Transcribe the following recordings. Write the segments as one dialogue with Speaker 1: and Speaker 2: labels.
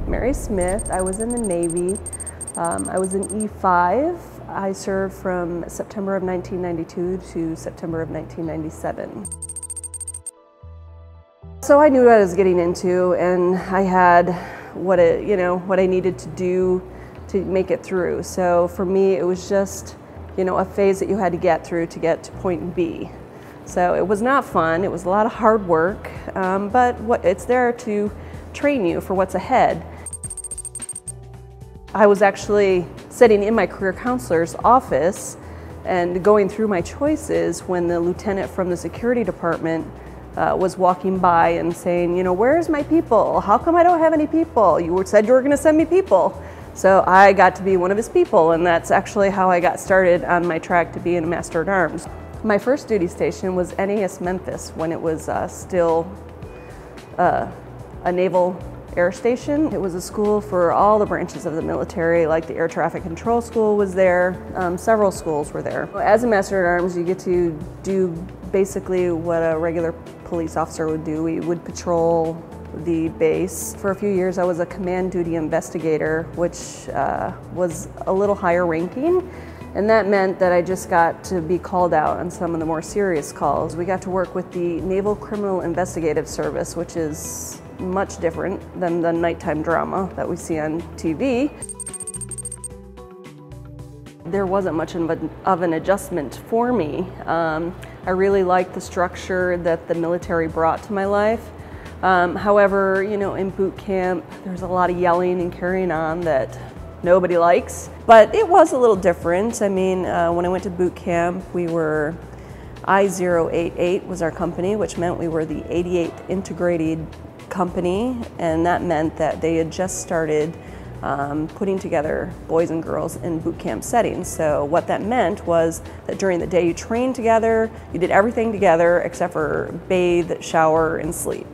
Speaker 1: Mary Smith. I was in the Navy. I was in E5. I served from September of 1992 to September of 1997. So I knew what I was getting into, and I had what I needed to do to make it through. So for me, it was just a phase that you had to get through to get to point B. So it was not fun. It was a lot of hard work, but it's there to train you for what's ahead. I was actually sitting in my career counselor's office and going through my choices when the lieutenant from the security department was walking by and saying, where's my people? How come I don't have any people? You said you were going to send me people. So I got to be one of his people, and that's actually how I got started on my track to being a Master at Arms. My first duty station was NAS Memphis when it was still a naval air station. It was a school for all the branches of the military, like the Air Traffic Control School was there. Several schools were there. As a Master at Arms, you get to do basically what a regular police officer would do. We would patrol the base. For a few years, I was a command duty investigator, which was a little higher ranking. And that meant that I just got to be called out on some of the more serious calls. We got to work with the Naval Criminal Investigative Service, which is much different than the nighttime drama that we see on TV. There wasn't much of an adjustment for me. I really liked the structure that the military brought to my life. However, in boot camp, there's a lot of yelling and carrying on that nobody likes. But it was a little different. I mean, when I went to boot camp, we were I-088 was our company, which meant we were the 88th integrated company, and that meant that they had just started putting together boys and girls in boot camp settings. So what that meant was that during the day you trained together, you did everything together except for bathe, shower, and sleep.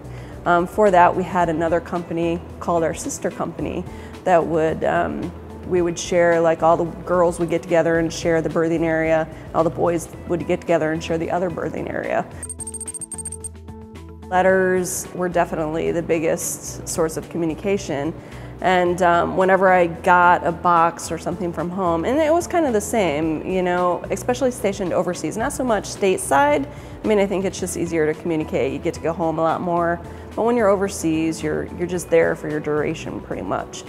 Speaker 1: For that, we had another company called our sister company that we would share, like all the girls would get together and share the birthing area, all the boys would get together and share the other birthing area. Letters were definitely the biggest source of communication. And whenever I got a box or something from home, and it was kind of the same, especially stationed overseas, not so much stateside. I mean, I think it's just easier to communicate. You get to go home a lot more. But when you're overseas, you're just there for your duration pretty much.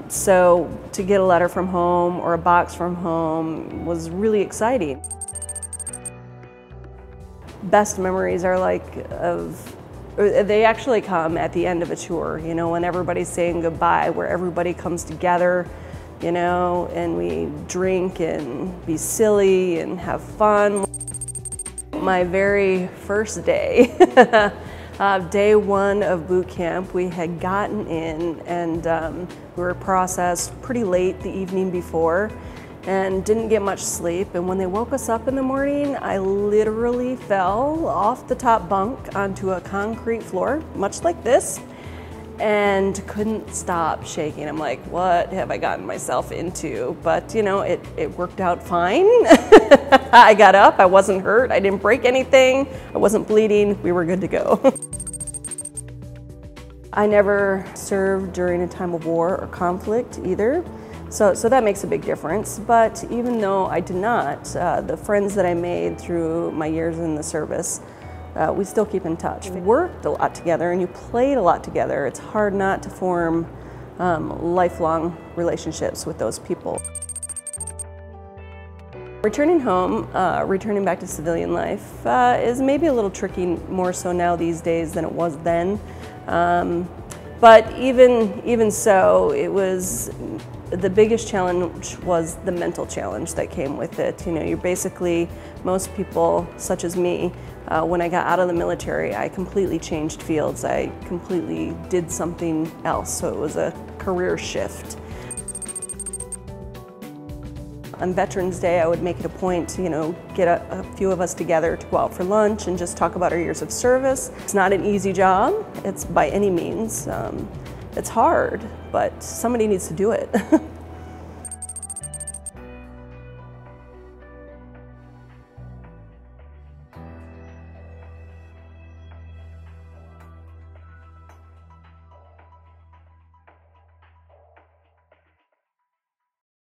Speaker 1: So to get a letter from home or a box from home was really exciting. Best memories are they actually come at the end of a tour, when everybody's saying goodbye, where everybody comes together, and we drink and be silly and have fun. My very first day, day one of boot camp, we had gotten in and we were processed pretty late the evening before and didn't get much sleep. And when they woke us up in the morning, I literally fell off the top bunk onto a concrete floor, much like this, and couldn't stop shaking. I'm like, what have I gotten myself into? But it worked out fine. I got up, I wasn't hurt, I didn't break anything, I wasn't bleeding, we were good to go. I never served during a time of war or conflict either. So that makes a big difference, but even though I did not, the friends that I made through my years in the service, we still keep in touch. We worked a lot together and you played a lot together. It's hard not to form lifelong relationships with those people. Returning home, returning back to civilian life is maybe a little tricky, more so now these days than it was then. But even so, it was the biggest challenge was the mental challenge that came with it. You're basically, most people, such as me, when I got out of the military, I completely changed fields. I completely did something else, so it was a career shift. On Veterans Day, I would make it a point to, get a few of us together to go out for lunch and just talk about our years of service. It's not an easy job, it's by any means. It's hard, but somebody needs to do it.